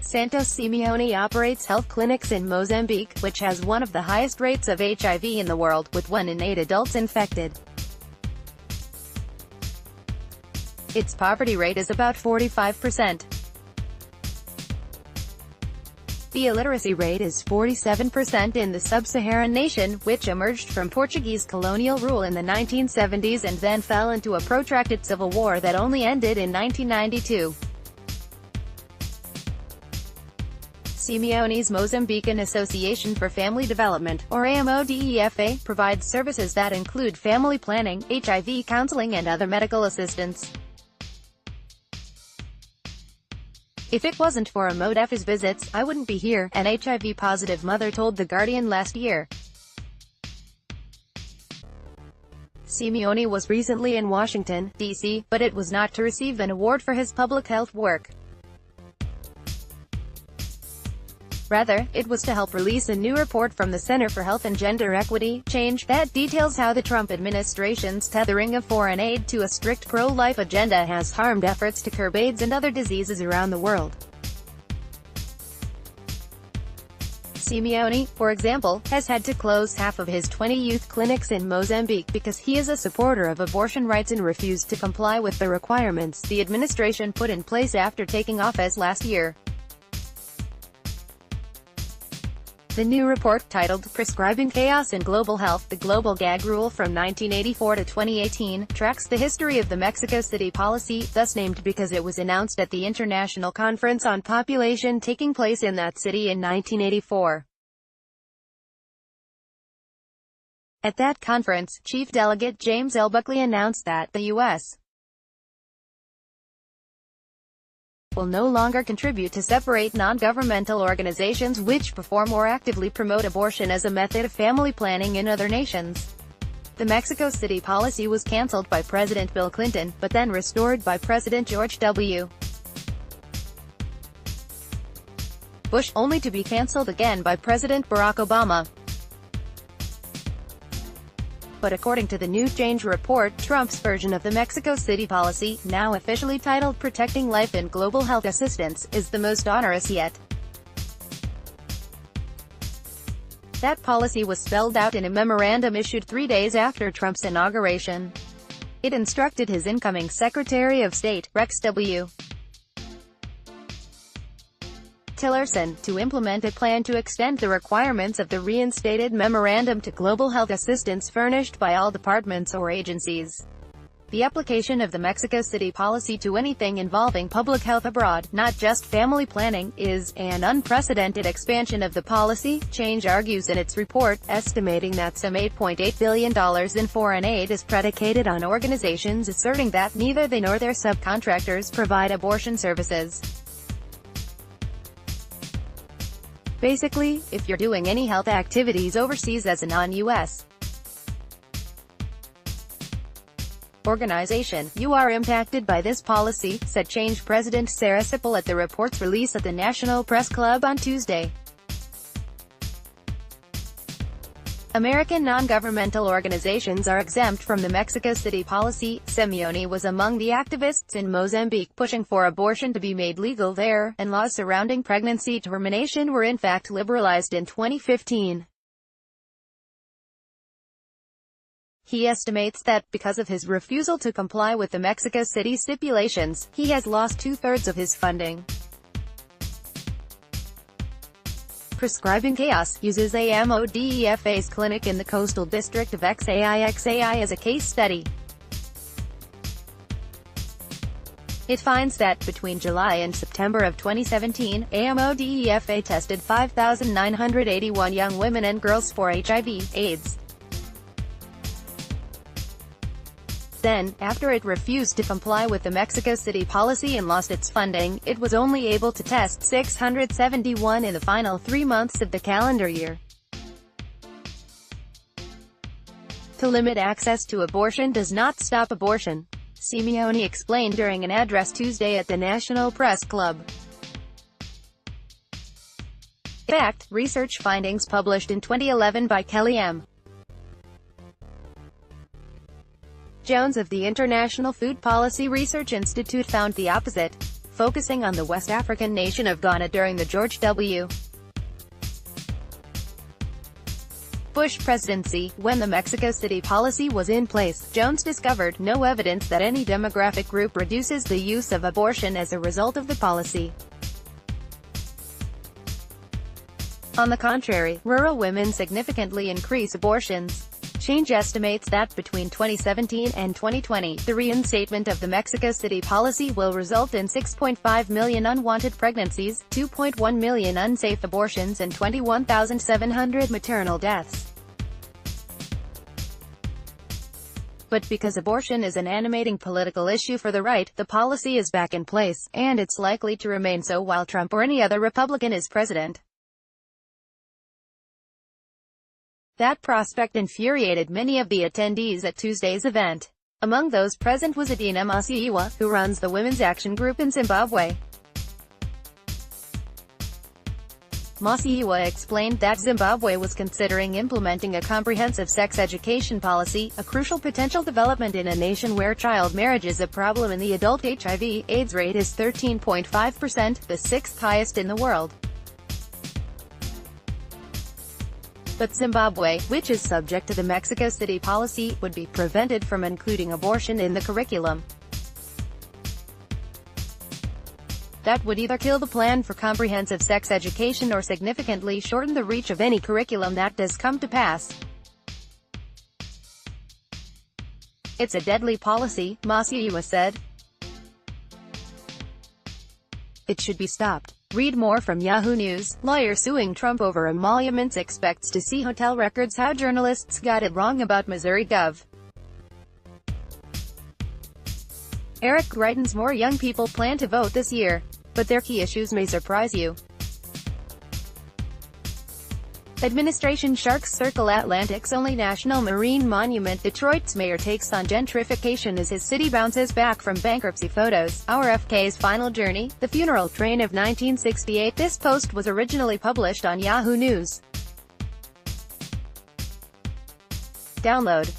Santos Simeone operates health clinics in Mozambique, which has one of the highest rates of HIV in the world, with 1 in 8 adults infected. Its poverty rate is about 45%. The illiteracy rate is 47% in the sub-Saharan nation, which emerged from Portuguese colonial rule in the 1970s and then fell into a protracted civil war that only ended in 1992. Simeone's Mozambican Association for Family Development, or AMODEFA, provides services that include family planning, HIV counseling and other medical assistance. "If it wasn't for AMODEFA's visits, I wouldn't be here," an HIV-positive mother told The Guardian last year. Simeone was recently in Washington, D.C., but it was not to receive an award for his public health work. Rather, it was to help release a new report from the Center for Health and Gender Equity, Change, that details how the Trump administration's tethering of foreign aid to a strict pro-life agenda has harmed efforts to curb AIDS and other diseases around the world. Simeone, for example, has had to close half of his 20 youth clinics in Mozambique because he is a supporter of abortion rights and refused to comply with the requirements the administration put in place after taking office last year. The new report, titled Prescribing Chaos in Global Health, the Global Gag Rule from 1984 to 2018, tracks the history of the Mexico City policy, thus named because it was announced at the International Conference on Population taking place in that city in 1984. At that conference, Chief Delegate James L. Buckley announced that the U.S. will no longer contribute to separate non-governmental organizations which perform or actively promote abortion as a method of family planning in other nations. The Mexico City policy was cancelled by President Bill Clinton, but then restored by President George W. Bush, only to be cancelled again by President Barack Obama. But according to the new Change report, Trump's version of the Mexico City policy, now officially titled Protecting Life and Global Health Assistance, is the most onerous yet. That policy was spelled out in a memorandum issued 3 days after Trump's inauguration. It instructed his incoming Secretary of State, Rex W. Tillerson, to implement a plan to extend the requirements of the reinstated memorandum to global health assistance furnished by all departments or agencies. The application of the Mexico City policy to anything involving public health abroad, not just family planning, is an unprecedented expansion of the policy, Change argues in its report, estimating that some $8.8 billion in foreign aid is predicated on organizations asserting that neither they nor their subcontractors provide abortion services. Basically, if you're doing any health activities overseas as a non-U.S. organization, you are impacted by this policy, said Change President Sarah Sipple at the report's release at the National Press Club on Tuesday. American non-governmental organizations are exempt from the Mexico City policy. Simeone was among the activists in Mozambique pushing for abortion to be made legal there, and laws surrounding pregnancy termination were in fact liberalized in 2015. He estimates that, because of his refusal to comply with the Mexico City stipulations, he has lost 2/3 of his funding. Prescribing Chaos uses AMODEFA's clinic in the coastal district of XAI as a case study. It finds that, between July and September of 2017, AMODEFA tested 5,981 young women and girls for HIV/AIDS. Then, after it refused to comply with the Mexico City policy and lost its funding, it was only able to test 671 in the final 3 months of the calendar year. To limit access to abortion does not stop abortion, Simeone explained during an address Tuesday at the National Press Club. In fact, research findings published in 2011 by Kelly M. Jones of the International Food Policy Research Institute found the opposite. focusing on the West African nation of Ghana during the George W. Bush presidency. When the Mexico City policy was in place, Jones discovered no evidence that any demographic group reduces the use of abortion as a result of the policy. On the contrary, rural women significantly increase abortions. Change estimates that between 2017 and 2020, the reinstatement of the Mexico City policy will result in 6.5 million unwanted pregnancies, 2.1 million unsafe abortions and 21,700 maternal deaths. But because abortion is an animating political issue for the right, the policy is back in place, and it's likely to remain so while Trump or any other Republican is president. That prospect infuriated many of the attendees at Tuesday's event. Among those present was Adina Masiyiwa, who runs the Women's Action Group in Zimbabwe. Masiyiwa explained that Zimbabwe was considering implementing a comprehensive sex education policy, a crucial potential development in a nation where child marriage is a problem and the adult HIV/AIDS rate is 13.5%, the sixth highest in the world. But Zimbabwe, which is subject to the Mexico City policy, would be prevented from including abortion in the curriculum. That would either kill the plan for comprehensive sex education or significantly shorten the reach of any curriculum that does come to pass. It's a deadly policy, Masiyiwa said. It should be stopped. Read more from Yahoo News. Lawyer suing Trump over emoluments expects to see hotel records. How journalists got it wrong about Missouri Gov. Eric Greitens. More young people plan to vote this year, but their key issues may surprise you. Administration Sharks Circle Atlantic's only national marine monument. Detroit's mayor takes on gentrification as his city bounces back from bankruptcy. Photos. RFK's final journey, the funeral train of 1968. This post was originally published on Yahoo News. Download